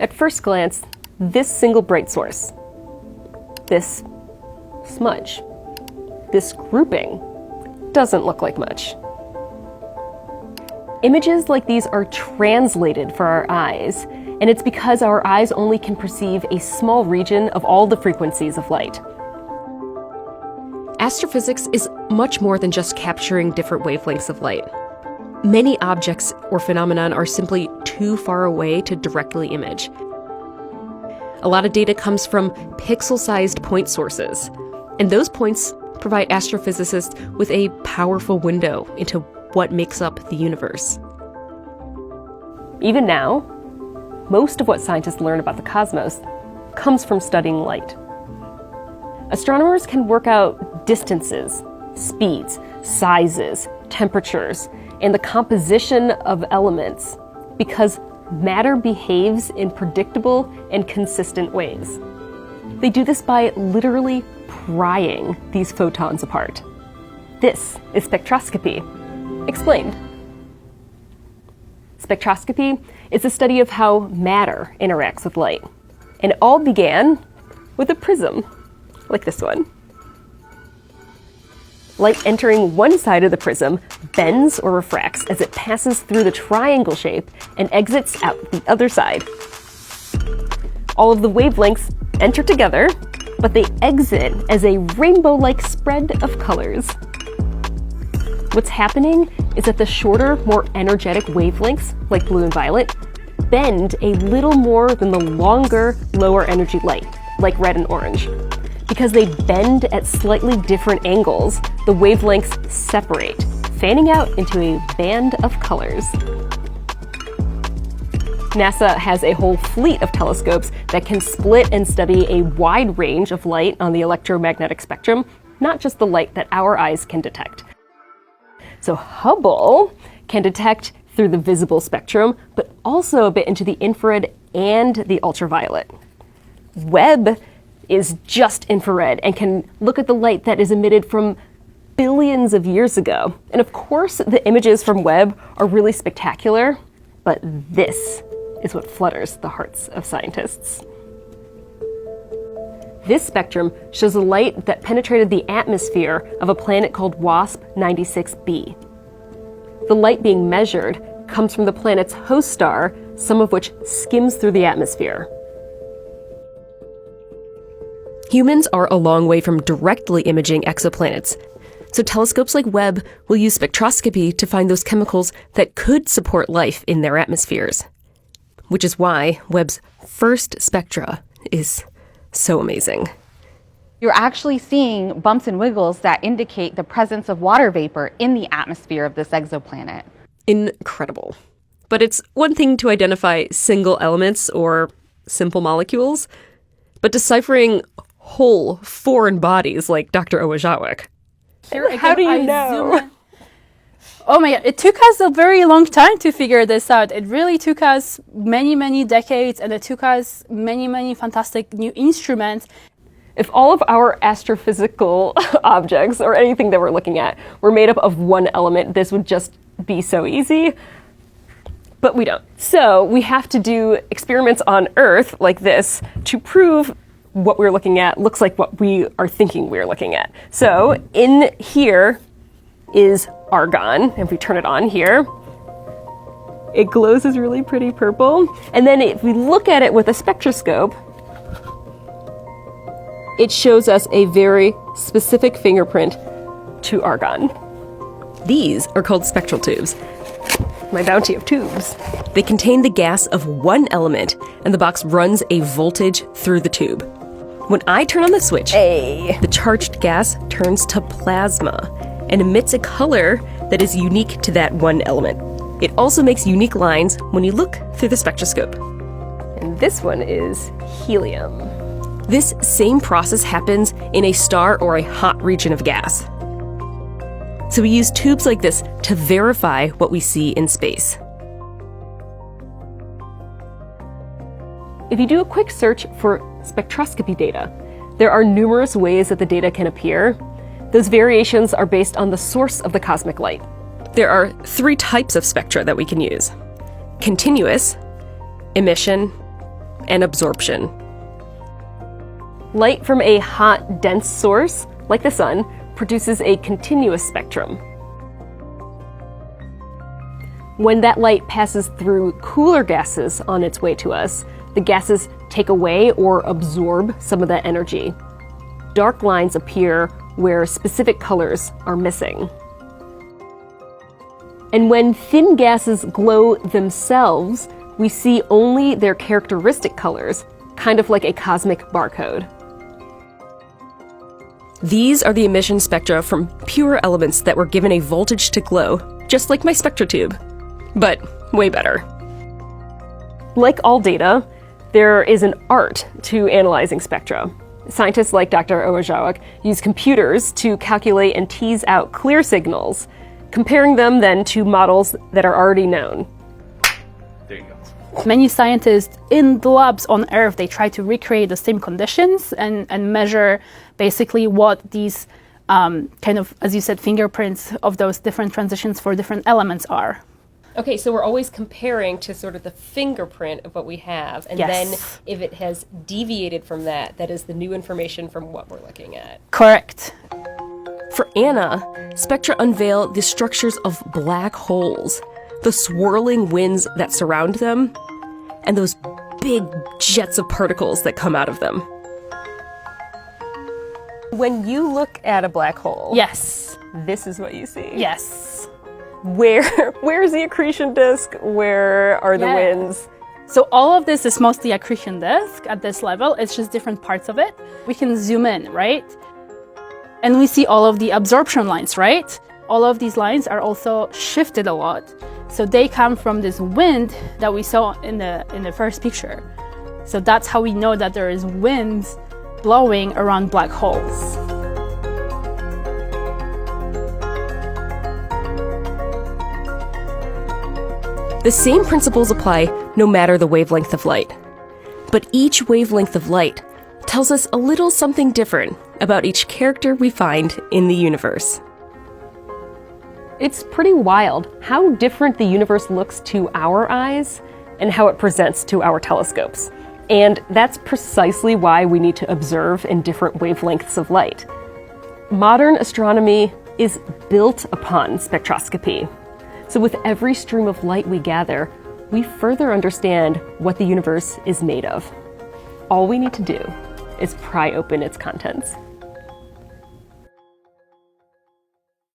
At first glance, this single bright source, this smudge, this grouping, doesn't look like much. Images like these are translated for our eyes, and it's because our eyes only can perceive a small region of all the frequencies of light. Astrophysics is much more than just capturing different wavelengths of light. Many objects or phenomenon are simply too far away to directly image. A lot of data comes from pixel-sized point sources, and those points provide astrophysicists with a powerful window into what makes up the universe. Even now, most of what scientists learn about the cosmos comes from studying light. Astronomers can work out distances, speeds, sizes, temperatures, and the composition of elements because matter behaves in predictable and consistent ways. They do this by literally prying these photons apart. This is spectroscopy. Explained. Spectroscopy is the study of how matter interacts with light. And it all began with a prism, like this one. Light entering one side of the prism bends or refracts as it passes through the triangle shape and exits out the other side. All of the wavelengths enter together, but they exit as a rainbow-like spread of colors. What's happening is that the shorter, more energetic wavelengths, like blue and violet, bend a little more than the longer, lower energy light, like red and orange. Because they bend at slightly different angles, the wavelengths separate, fanning out into a band of colors. NASA has a whole fleet of telescopes that can split and study a wide range of light on the electromagnetic spectrum, not just the light that our eyes can detect. So Hubble can detect through the visible spectrum, but also a bit into the infrared and the ultraviolet. Webb is just infrared and can look at the light that is emitted from billions of years ago. And of course, the images from Webb are really spectacular, but this is what flutters the hearts of scientists. This spectrum shows a light that penetrated the atmosphere of a planet called WASP 96b. The light being measured comes from the planet's host star, some of which skims through the atmosphere. Humans are a long way from directly imaging exoplanets, so telescopes like Webb will use spectroscopy to find those chemicals that could support life in their atmospheres. Which is why Webb's first spectra is so amazing. You're actually seeing bumps and wiggles that indicate the presence of water vapor in the atmosphere of this exoplanet. Incredible. But it's one thing to identify single elements or simple molecules, but deciphering whole foreign bodies like Dr. Owajawek. How do you know? Oh my God, it took us a very long time to figure this out. It really took us many, many decades, and it took us many, many fantastic new instruments. If all of our astrophysical objects, or anything that we're looking at, were made up of one element, this would just be so easy. But we don't. So we have to do experiments on Earth like this to prove what we're looking at looks like what we are thinking we're looking at. So in here is argon. If we turn it on here, it glows this really pretty purple. And then if we look at it with a spectroscope, it shows us a very specific fingerprint to argon. These are called spectral tubes. My bounty of tubes. They contain the gas of one element, and the box runs a voltage through the tube. When I turn on the switch, the charged gas turns to plasma and emits a color that is unique to that one element. It also makes unique lines when you look through the spectroscope. And this one is helium. This same process happens in a star or a hot region of gas. So we use tubes like this to verify what we see in space. If you do a quick search for spectroscopy data, there are numerous ways that the data can appear. Those variations are based on the source of the cosmic light. There are 3 types of spectra that we can use: continuous, emission, and absorption. Light from a hot, dense source, like the sun, produces a continuous spectrum. When that light passes through cooler gases on its way to us, the gases take away or absorb some of that energy. Dark lines appear where specific colors are missing. And when thin gases glow themselves, we see only their characteristic colors, kind of like a cosmic barcode. These are the emission spectra from pure elements that were given a voltage to glow, just like my spectrotube, but way better. Like all data, there is an art to analyzing spectra. Scientists like Dr. Owajawak use computers to calculate and tease out clear signals, comparing them then to models that are already known. There you go. Many scientists in the labs on Earth, they try to recreate the same conditions and measure basically what these kind of, as you said, fingerprints of those different transitions for different elements are. Okay, so we're always comparing to sort of the fingerprint of what we have, and Yes. then if it has deviated from that, that is the new information from what we're looking at. Correct. For Anna, spectra unveil the structures of black holes, the swirling winds that surround them, and those big jets of particles that come out of them. When you look at a black hole, Yes. this is what you see. Yes. Where's the accretion disk? Where are the Yeah. winds? So all of this is mostly accretion disk at this level. It's just different parts of it. We can zoom in, right? And we see all of the absorption lines, right? All of these lines are also shifted a lot. So they come from this wind that we saw in the first picture. So that's how we know that there is winds blowing around black holes. The same principles apply no matter the wavelength of light. But each wavelength of light tells us a little something different about each character we find in the universe. It's pretty wild how different the universe looks to our eyes and how it presents to our telescopes. And that's precisely why we need to observe in different wavelengths of light. Modern astronomy is built upon spectroscopy. So with every stream of light we gather, we further understand what the universe is made of. All we need to do is pry open its contents.